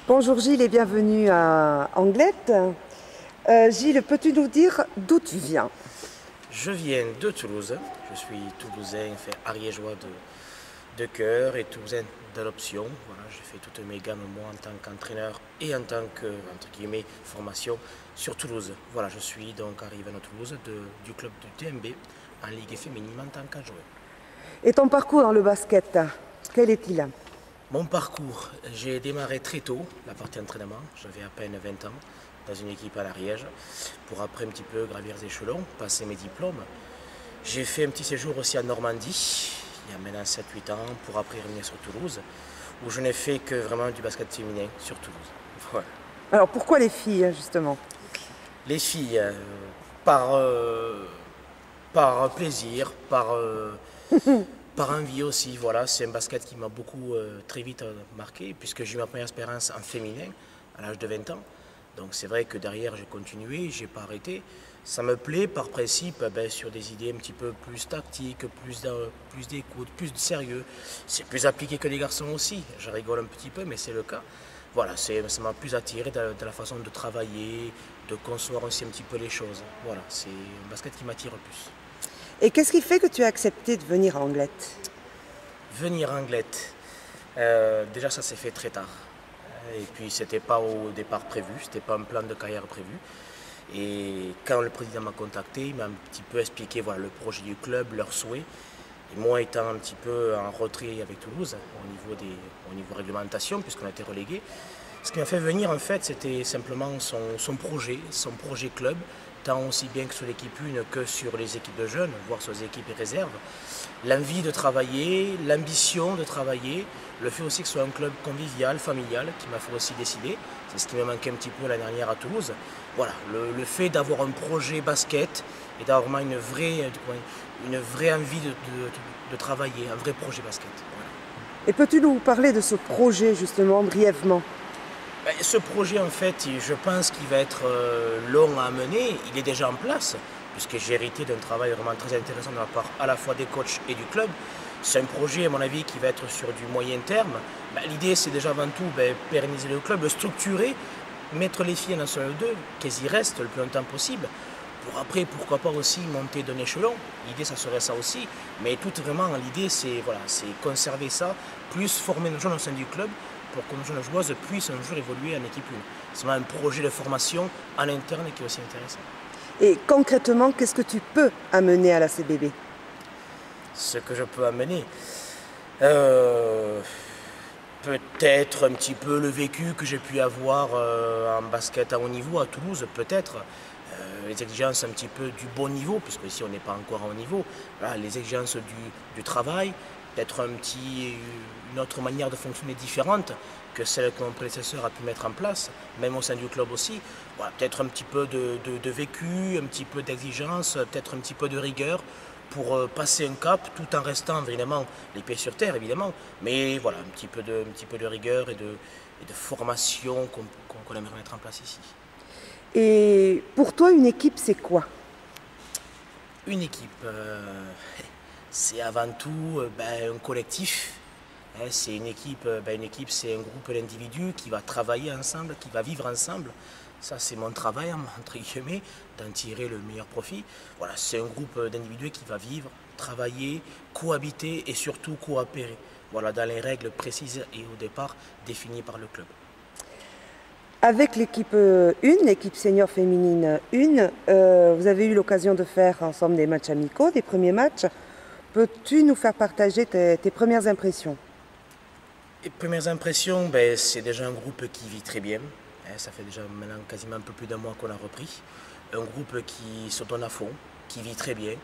Bonjour Gilles et bienvenue à Anglette. Gilles, peux-tu nous dire d'où tu viens? Je viens de Toulouse, je suis toulousain, ariégeois de cœur et toulousain d'adoption. Voilà, j'ai fait toutes mes gammes moi en tant qu'entraîneur et en tant que, entre guillemets, formation sur Toulouse. Voilà, je suis donc arrivé à Toulouse du club du TMB en Ligue féminine en tant qu'adjoint. Et ton parcours dans le basket, quel est-il? Mon parcours, j'ai démarré très tôt la partie entraînement, j'avais à peine 20 ans dans une équipe à l'Ariège pour après un petit peu gravir les échelons, passer mes diplômes. J'ai fait un petit séjour aussi en Normandie, il y a maintenant 7-8 ans, pour après revenir sur Toulouse, où je n'ai fait que vraiment du basket féminin sur Toulouse. Voilà. Alors pourquoi les filles justement? Les filles, par plaisir, par envie aussi, voilà, c'est un basket qui m'a beaucoup très vite marqué, puisque j'ai eu ma première expérience en féminin à l'âge de 20 ans. Donc c'est vrai que derrière j'ai continué, j'ai pas arrêté. Ça me plaît par principe sur des idées un petit peu plus tactiques, plus d'écoute, plus de sérieux. C'est plus appliqué que les garçons aussi, je rigole un petit peu mais c'est le cas. Voilà, ça m'a plus attiré de la façon de travailler, de concevoir aussi un petit peu les choses. Voilà, c'est un basket qui m'attire le plus. Et qu'est-ce qui fait que tu as accepté de venir à Anglette? Venir à Anglette, déjà ça s'est fait très tard. Et puis c'était pas au départ prévu, c'était pas un plan de carrière prévu. Et quand le président m'a contacté, il m'a un petit peu expliqué voilà, le projet du club, leurs souhaits. Et moi étant un petit peu en retrait avec Toulouse au niveau réglementation, puisqu'on a été relégué, ce qui m'a fait venir en fait c'était simplement son projet club, tant aussi bien que sur l'équipe 1 que sur les équipes de jeunes, voire sur les équipes et réserves. L'envie de travailler, l'ambition de travailler, le fait aussi que ce soit un club convivial, familial, qui m'a fait aussi décider. C'est ce qui me manquait un petit peu l'année dernière à Toulouse. Voilà, le fait d'avoir un projet basket et d'avoir une vraie envie de travailler, un vrai projet basket. Voilà. Et peux-tu nous parler de ce projet justement brièvement? Ce projet en fait, je pense qu'il va être long à mener, il est déjà en place, puisque j'ai hérité d'un travail vraiment très intéressant de la part à la fois des coachs et du club. C'est un projet à mon avis qui va être sur du moyen terme. L'idée c'est déjà avant tout pérenniser le club, le structurer, mettre les filles en National 2, qu'elles y restent le plus longtemps possible, pour après pourquoi pas aussi monter d'un échelon. L'idée ça serait ça aussi, mais tout vraiment l'idée c'est voilà, conserver ça, plus former nos jeunes au sein du club, pour que nos jeunes joueuses puissent un jour évoluer en équipe 1. C'est vraiment un projet de formation en interne qui est aussi intéressant. Et concrètement, qu'est-ce que tu peux amener à la CBB? Ce que je peux amener, peut-être un petit peu le vécu que j'ai pu avoir en basket à haut niveau à Toulouse, peut-être. Les exigences un petit peu du bon niveau, puisque ici on n'est pas encore à haut niveau. Voilà, les exigences du travail, peut-être une autre manière de fonctionner différente que celle que mon prédécesseur a pu mettre en place, même au sein du club aussi. Voilà, peut-être un petit peu de vécu, un petit peu d'exigence, peut-être un petit peu de rigueur pour passer un cap tout en restant évidemment les pieds sur terre évidemment, mais voilà, un petit peu de rigueur et de formation qu'on aimerait mettre en place ici. Et pour toi, une équipe, c'est quoi? Une équipe, c'est avant tout un collectif. C'est une équipe, c'est un groupe d'individus qui va travailler ensemble, qui va vivre ensemble. Ça, c'est mon travail, entre guillemets, d'en tirer le meilleur profit. Voilà, c'est un groupe d'individus qui va vivre, travailler, cohabiter et surtout coopérer. Voilà, dans les règles précises et au départ définies par le club. Avec l'équipe 1, l'équipe senior féminine 1, vous avez eu l'occasion de faire ensemble des matchs amicaux, des premiers matchs. Peux-tu nous faire partager tes premières impressions? Les premières impressions, c'est déjà un groupe qui vit très bien. Ça fait déjà maintenant quasiment un peu plus d'un mois qu'on a repris. Un groupe qui se donne à fond, qui vit très bien.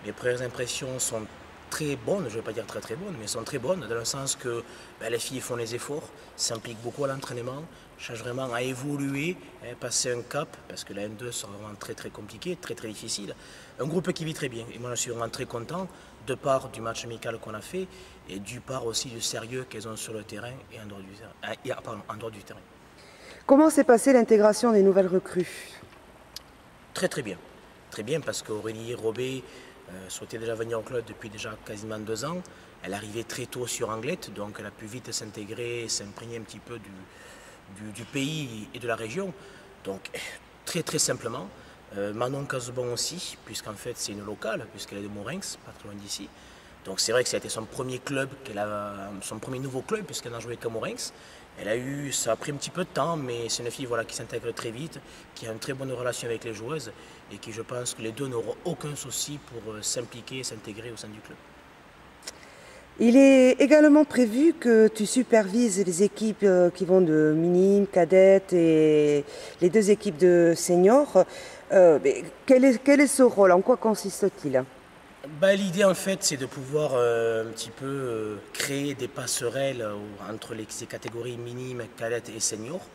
Les premières impressions sont très bonnes, je ne vais pas dire très très bonnes, mais sont très bonnes dans le sens que les filles font les efforts, s'impliquent beaucoup à l'entraînement, cherchent vraiment à évoluer, passer un cap, parce que la N2 sera vraiment très très compliqué, très très difficile. Un groupe qui vit très bien, et moi je suis vraiment très content, de part du match amical qu'on a fait, et du part aussi du sérieux qu'elles ont sur le terrain et en dehors du terrain. Comment s'est passée l'intégration des nouvelles recrues? Très très bien. Très bien parce qu'Aurélie Robé souhaitait déjà venir au club depuis déjà quasiment 2 ans. Elle arrivait très tôt sur Anglette, donc elle a pu vite s'intégrer et s'imprégner un petit peu du pays et de la région. Donc très très simplement, Manon Casebon aussi, puisqu'en fait c'est une locale, puisqu'elle est de Morinx, pas très loin d'ici. Donc c'est vrai que ça a été son premier club, son premier nouveau club, puisqu'elle n'a joué qu'à Morinx. Ça a pris un petit peu de temps, mais c'est une fille voilà, qui s'intègre très vite, qui a une très bonne relation avec les joueuses et qui, je pense que les deux n'auront aucun souci pour s'impliquer et s'intégrer au sein du club. Il est également prévu que tu supervises les équipes qui vont de minimes, cadettes et les deux équipes de seniors. Mais quel est ce rôle? En quoi consiste-t-il? L'idée en fait c'est de pouvoir un petit peu créer des passerelles entre les catégories minimes, cadettes et seniors.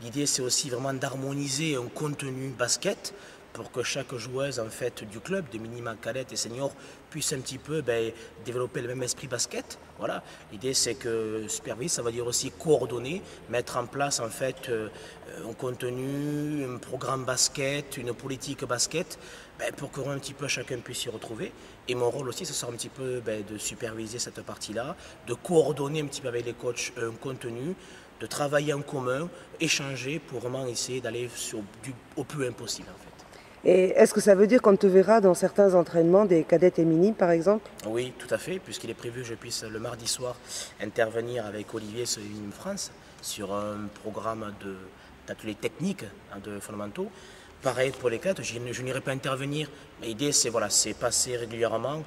L'idée c'est aussi vraiment d'harmoniser un contenu basket pour que chaque joueuse en fait du club, de minima, cadette et senior, puisse un petit peu développer le même esprit basket. Voilà. L'idée c'est que superviser, ça va dire aussi coordonner, mettre en place en fait un contenu, un programme basket, une politique basket, pour que un petit peu chacun puisse s'y retrouver. Et mon rôle aussi, ce sera un petit peu de superviser cette partie-là, de coordonner un petit peu avec les coachs un contenu, de travailler en commun, échanger pour vraiment essayer d'aller au plus loin possible en fait. Et est-ce que ça veut dire qu'on te verra dans certains entraînements des cadettes et minimes, par exemple? Oui, tout à fait, puisqu'il est prévu que je puisse le mardi soir intervenir avec Olivier sur Minime France sur un programme d'ateliers techniques de fondamentaux. Pareil pour les cadres, je n'irai pas intervenir. Mais l'idée, c'est passer régulièrement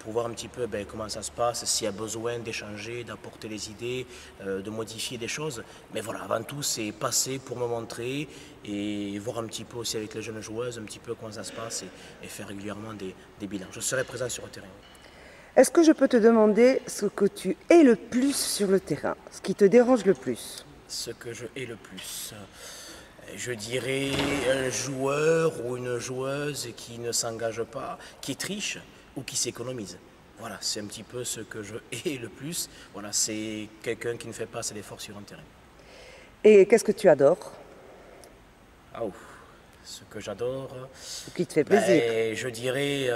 pour voir un petit peu comment ça se passe, s'il y a besoin d'échanger, d'apporter des idées, de modifier des choses. Mais voilà, avant tout, c'est passer pour me montrer et voir un petit peu aussi avec les jeunes joueuses, un petit peu comment ça se passe et faire régulièrement des bilans. Je serai présent sur le terrain. Est-ce que je peux te demander ce que tu hais le plus sur le terrain, ce qui te dérange le plus? Ce que je hais le plus, je dirais un joueur ou une joueuse qui ne s'engage pas, qui triche ou qui s'économise. Voilà, c'est un petit peu ce que je hais le plus. Voilà, c'est quelqu'un qui ne fait pas assez d'efforts sur un terrain. Et qu'est-ce que tu adores? Ce que j'adore, Ce qui te fait plaisir? je dirais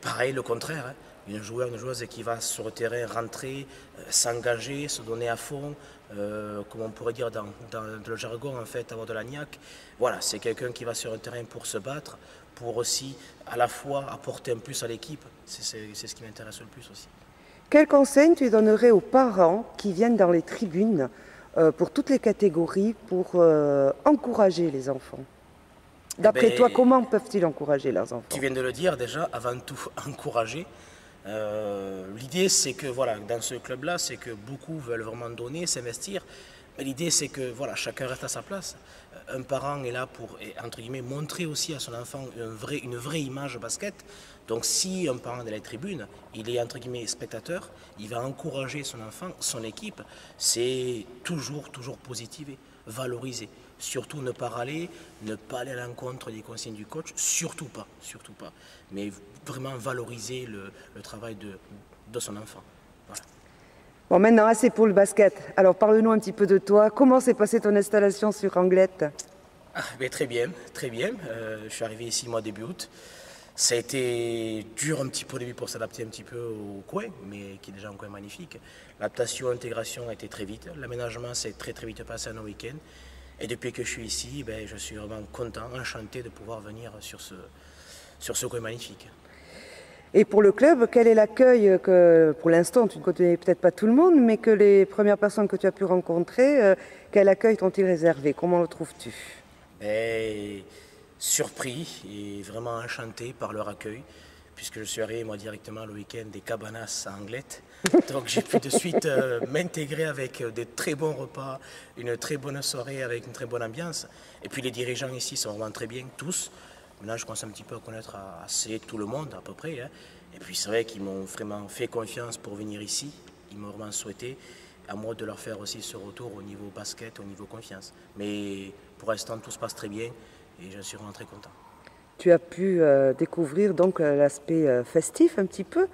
pareil, le contraire. Hein. Une joueuse qui va sur le terrain rentrer, s'engager, se donner à fond, comme on pourrait dire dans le jargon en fait, avoir de la niaque. Voilà, c'est quelqu'un qui va sur un terrain pour se battre, pour aussi à la fois apporter un plus à l'équipe. C'est ce qui m'intéresse le plus aussi. Quel conseil tu donnerais aux parents qui viennent dans les tribunes pour toutes les catégories pour encourager les enfants? D'après toi, comment peuvent-ils encourager leurs enfants? Tu viens de le dire déjà, avant tout encourager. L'idée c'est que voilà, dans ce club-là, c'est que beaucoup veulent vraiment donner, s'investir. Mais l'idée c'est que voilà, chacun reste à sa place. Un parent est là pour, entre guillemets, montrer aussi à son enfant une vraie image basket. Donc si un parent de la tribune, il est entre guillemets spectateur, il va encourager son enfant, son équipe, c'est toujours positiver, valoriser. Surtout ne pas râler, ne pas aller à l'encontre des consignes du coach, surtout pas. Mais vraiment valoriser le travail de son enfant. Voilà. Bon, maintenant, assez pour le basket. Alors, parle-nous un petit peu de toi. Comment s'est passée ton installation sur Anglette? Très bien, très bien. Je suis arrivé ici mois début août. Ça a été dur un petit peu au début pour s'adapter un petit peu au coin, mais qui est déjà un coin magnifique. L'adaptation, l'intégration a été très vite. L'aménagement s'est très vite passé en un week-end. Et depuis que je suis ici, je suis vraiment content, enchanté de pouvoir venir sur ce coin magnifique. Et pour le club, quel est l'accueil que, pour l'instant, tu ne connais peut-être pas tout le monde, mais que les premières personnes que tu as pu rencontrer, quel accueil t'ont-ils réservé? Comment le trouves-tu? Surpris et vraiment enchanté par leur accueil, puisque je suis arrivé moi directement le week-end des Cabanas à Anglette. Donc j'ai pu de suite m'intégrer avec des très bons repas, une très bonne soirée avec une très bonne ambiance. Et puis les dirigeants ici sont vraiment très bien, tous. Maintenant je commence un petit peu à connaître assez tout le monde à peu près. Hein. Et puis c'est vrai qu'ils m'ont vraiment fait confiance pour venir ici. Ils m'ont vraiment souhaité. À moi de leur faire aussi ce retour au niveau basket, au niveau confiance. Mais pour l'instant tout se passe très bien et je suis vraiment très content. Tu as pu découvrir donc l'aspect festif un petit peu,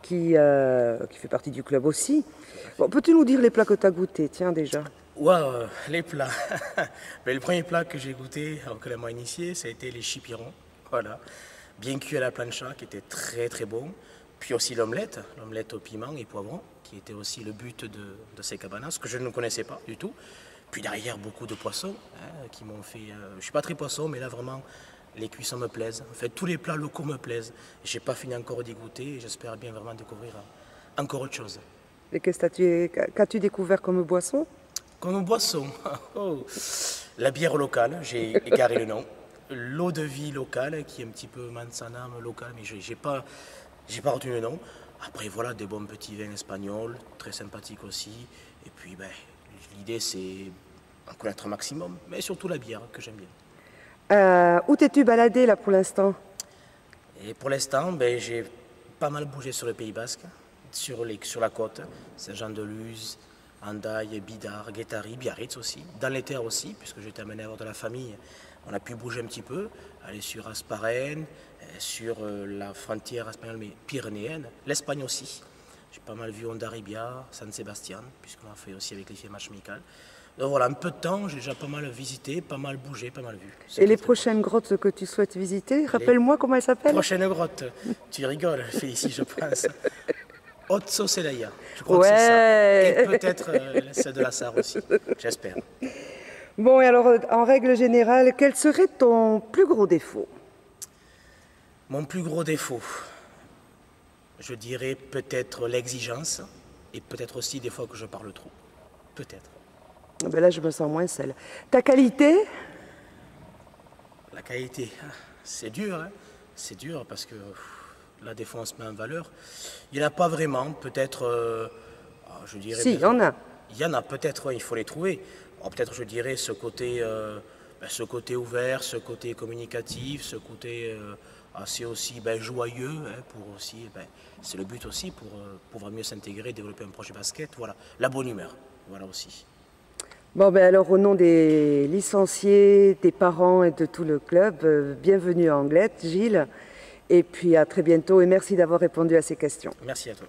qui fait partie du club aussi. Bon, peux-tu nous dire les plats que tu as goûtés, tiens déjà? Les plats. Le premier plat que j'ai goûté, alors que m'a initié, ça a été les chipirons. Voilà. Bien cuit à la plancha, qui était très bon. Puis aussi l'omelette au piment et poivron, qui était aussi le but de ces cabanas, que je ne connaissais pas du tout. Puis derrière, beaucoup de poissons qui m'ont fait... je ne suis pas très poisson, mais là vraiment, les cuissons me plaisent. En fait, tous les plats locaux me plaisent. Je n'ai pas fini encore d'y goûter et j'espère bien vraiment découvrir encore autre chose. Et qu'as-tu découvert comme boisson? Comme boisson, la bière locale, j'ai égaré le nom. L'eau de vie locale, qui est un petit peu mansanam local, mais j'ai pas retenu le nom. Après, voilà, des bons petits vins espagnols, très sympathiques aussi. Et puis, ben, l'idée, c'est en connaître un maximum, mais surtout la bière, que j'aime bien. Où t'es-tu baladé là pour l'instant? Et pour l'instant, ben, j'ai pas mal bougé sur le Pays Basque, sur la côte, Saint-Jean-de-Luz, Hendaye, Bidart, Guétari, Biarritz aussi, dans les terres aussi, puisque j'étais amené à voir de la famille. On a pu bouger un petit peu, aller sur Asparen, sur la frontière espagnole mais pyrénéenne, l'Espagne aussi. J'ai pas mal vu Hondarribia, San Sebastian, puisqu'on a fait aussi avec les filles match amical. Donc voilà, un peu de temps, j'ai déjà pas mal visité, pas mal bougé, pas mal vu. Et les prochaines grottes que tu souhaites visiter, rappelle-moi comment elles s'appellent. Prochaine grotte, tu rigoles, Félicie, je pense. Otso Celaya, je crois ouais. que c'est ça. Et peut-être celle de la Sarre aussi, j'espère. Bon, et alors, en règle générale, quel serait ton plus gros défaut? Mon plus gros défaut, je dirais peut-être l'exigence et peut-être aussi des fois que je parle trop. Peut-être. Ben là, je me sens moins seule. Ta qualité? La qualité, c'est dur, hein. C'est dur parce que là, des fois, on se met en valeur. Il n'y en a pas vraiment, peut-être, je dirais... Si, il y en a. Il y en a peut-être, il faut les trouver. Peut-être, je dirais, ce côté ouvert, ce côté communicatif, ce côté assez aussi joyeux, hein, pour aussi, c'est le but aussi pour pouvoir mieux s'intégrer, développer un projet basket. Voilà, la bonne humeur, voilà aussi. Bon, ben alors, au nom des licenciés, des parents et de tout le club, bienvenue à Anglet, Gilles. Et puis à très bientôt et merci d'avoir répondu à ces questions. Merci à toi.